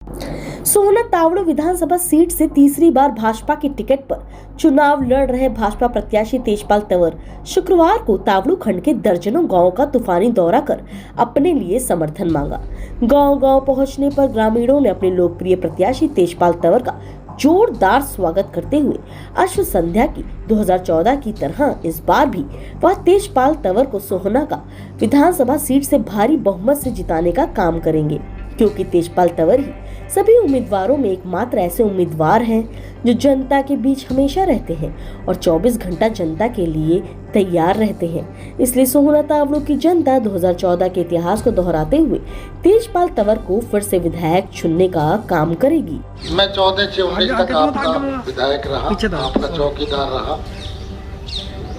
सोहना तावड़ो विधानसभा seat से तीसरी बार भाजपा की टिकट पर चुनाव लड़ रहे भाजपा प्रत्याशी तेजपाल तंवर शुक्रवार को तावड़ो खंड के दर्जनों गांवों का तूफानी दौरा कर अपने लिए समर्थन मांगा। गांव-गांव पहुंचने पर ग्रामीणों ने अपने लोकप्रिय प्रत्याशी तेजपाल तंवर का जोरदार स्वागत करते हुए अश्व संध्या की 2014 की तरह इस बार भी वह तेजपाल तंवर को सोहना का विधानसभा सीट से भारी बहुमत से जिताने का काम करेंगे, क्योंकि तेजपाल तंवर ही सभी उम्मीदवारों में एकमात्र ऐसे उम्मीदवार हैं जो जनता के बीच हमेशा रहते हैं और 24 घंटा जनता के लिए तैयार रहते हैं। इसलिए सोहना तावड़ो की जनता 2014 के इतिहास को दोहराते हुए तेजपाल तंवर को फिर से विधायक चुनने का काम करेगी। मैं 14 से 19 तक आपका विधायक रहा, आपका चौकीदार रहा।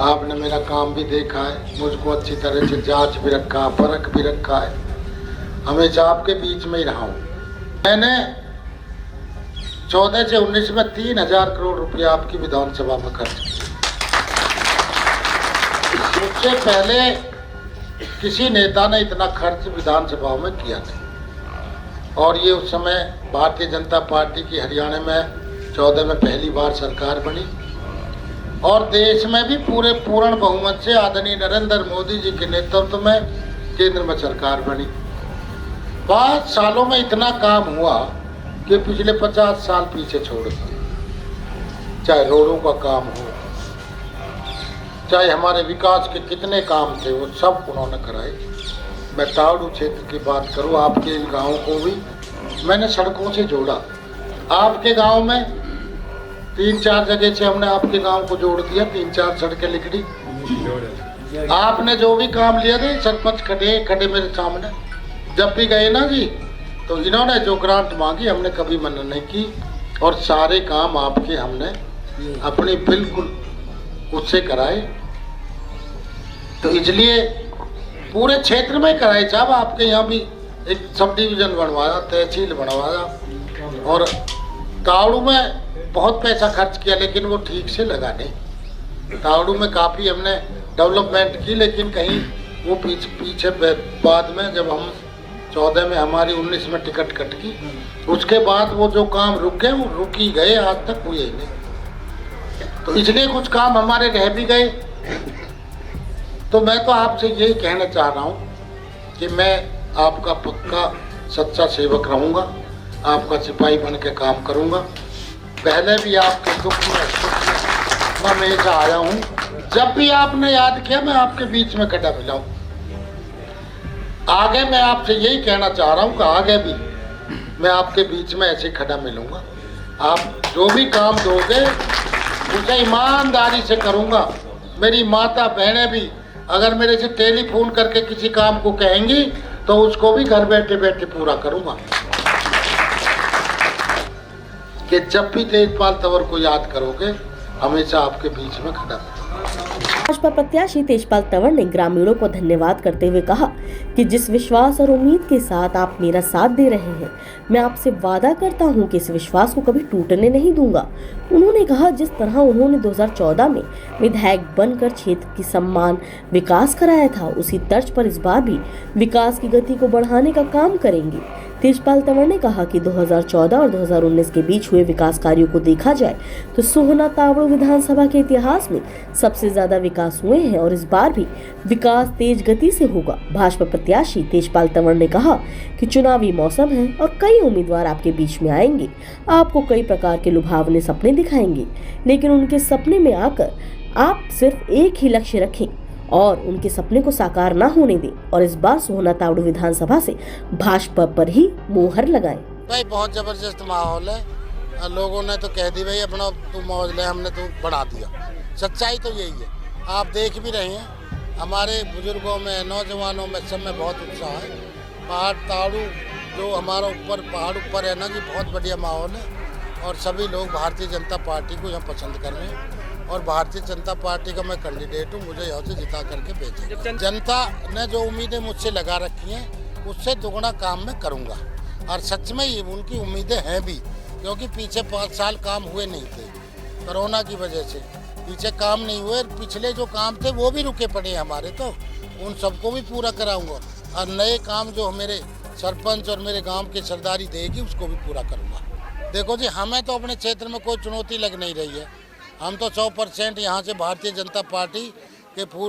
आपने मेरा काम भी देखा है, मुझको अच्छी तरह से जांच भी रखा, परख भी रखा है। हमेशा आपके बीच में ही रहा हूँ। मैंने 14 से 19 में 3000 करोड़ रुपया आपकी विधानसभा में खर्च किया। उससे पहले किसी नेता ने इतना खर्च विधानसभा में किया नहीं। और ये उस समय भारतीय जनता पार्टी की हरियाणा में 14 में पहली बार सरकार बनी और देश में भी पूर्ण बहुमत से आदरणीय नरेंद्र मोदी जी के नेतृत्व में केंद्र में सरकार बनी। 5 सालों में इतना काम हुआ कि पिछले 50 साल पीछे छोड़ दिए। चाहे रोडों का काम हो, चाहे हमारे विकास के कितने काम थे, वो सब उन्होंने कराए। मैं तावड़ो क्षेत्र की बात करूं, आपके गांव को भी मैंने सड़कों से जोड़ा। आपके गांव में 3-4 जगह से हमने आपके गांव को जोड़ दिया, 3-4 सड़कें लिखी। आपने जो भी काम लिया थे, सरपंच खड़े मेरे सामने। जब भी गए ना जी, तो इन्होंने जो ग्रांट मांगी हमने कभी मना नहीं की और सारे काम आपके हमने अपनी बिल्कुल उससे कराए। तो इसलिए पूरे क्षेत्र में कराए साहब। आपके यहाँ भी एक सब डिवीजन बनवाया, तहसील बनवाया और तावड़ो में बहुत पैसा खर्च किया, लेकिन वो ठीक से लगा नहीं। तावड़ो में काफ़ी हमने डेवलपमेंट की, लेकिन कहीं वो पीछे बाद में जब हम 14 में हमारी 19 में टिकट कट गई, उसके बाद वो जो काम रुक गए वो रुक ही गए, आज तक हुए ही नहीं। तो इसलिए कुछ काम हमारे रह भी गए। तो मैं तो आपसे यही कहना चाह रहा हूँ कि मैं आपका पक्का सच्चा सेवक रहूँगा, आपका सिपाही बन के काम करूँगा। पहले भी आपके दुख में मैं हमेशा आया हूँ। जब भी आपने याद किया मैं आपके बीच में खड़ा मिला हूँ। आगे मैं आपसे यही कहना चाह रहा हूँ कि आगे भी मैं आपके बीच में ऐसे खड़ा मिलूंगा। आप जो भी काम दोगे उसे ईमानदारी से करूँगा। मेरी माता बहनें भी अगर मेरे से टेलीफोन करके किसी काम को कहेंगी तो उसको भी घर बैठे बैठे पूरा करूँगा। कि जब भी तेजपाल तंवर को याद करोगे हमेशा आपके बीच में खड़ा। भाजपा प्रत्याशी तेजपाल तंवर ने ग्रामीणों को धन्यवाद करते हुए कहा कि जिस विश्वास और उम्मीद के साथ आप मेरा साथ दे रहे हैं, मैं आपसे वादा करता हूं कि इस विश्वास को कभी टूटने नहीं दूंगा। उन्होंने कहा, जिस तरह उन्होंने 2014 में विधायक बनकर क्षेत्र की सम्मान विकास कराया था, उसी तर्ज पर इस बार भी विकास की गति को बढ़ाने का काम करेंगे। तेजपाल तंवर ने कहा कि 2014 और 2019 के बीच हुए विकास कार्यों को देखा जाए तो सोहना तावड़ो विधानसभा के इतिहास में सबसे ज्यादा विकास हुए हैं और इस बार भी विकास तेज गति से होगा। भाजपा प्रत्याशी तेजपाल तंवर ने कहा कि चुनावी मौसम है और कई उम्मीदवार आपके बीच में आएंगे, आपको कई प्रकार के लुभावने सपने दिखाएंगे, लेकिन उनके सपने में आकर आप सिर्फ एक ही लक्ष्य रखें और उनके सपने को साकार ना होने दें और इस बार सोहना तावड़ो विधानसभा से भाजपा पर ही मोहर लगाएं। भाई बहुत जबरदस्त माहौल है। लोगों ने तो कह दी भाई अपना तू मौज ले, हमने तो बढ़ा दिया। सच्चाई तो यही है, आप देख भी रहे हैं। हमारे बुजुर्गों में, नौजवानों में, सब में बहुत उत्साह है। पहाड़ तावड़ो जो हमारा ऊपर पहाड़ ऊपर है ना जी, बहुत बढ़िया माहौल है और सभी लोग भारतीय जनता पार्टी को यहाँ पसंद कर रहे हैं और भारतीय जनता पार्टी का मैं कैंडिडेट हूँ, मुझे यहाँ से जिता करके भेजें। जनता ने जो उम्मीदें मुझसे लगा रखी हैं उससे दुगना काम मैं करूँगा और सच में ही उनकी उम्मीदें हैं भी, क्योंकि पीछे 5 साल काम हुए नहीं थे कोरोना की वजह से। पीछे काम नहीं हुए, पिछले जो काम थे वो भी रुके पड़े हमारे, तो उन सबको भी पूरा कराऊंगा और नए काम जो मेरे सरपंच और मेरे गांव की सरदारी देगी उसको भी पूरा करूँगा। देखो जी, हमें तो अपने क्षेत्र में कोई चुनौती लग नहीं रही है। हम तो 100% यहाँ से भारतीय जनता पार्टी के फूल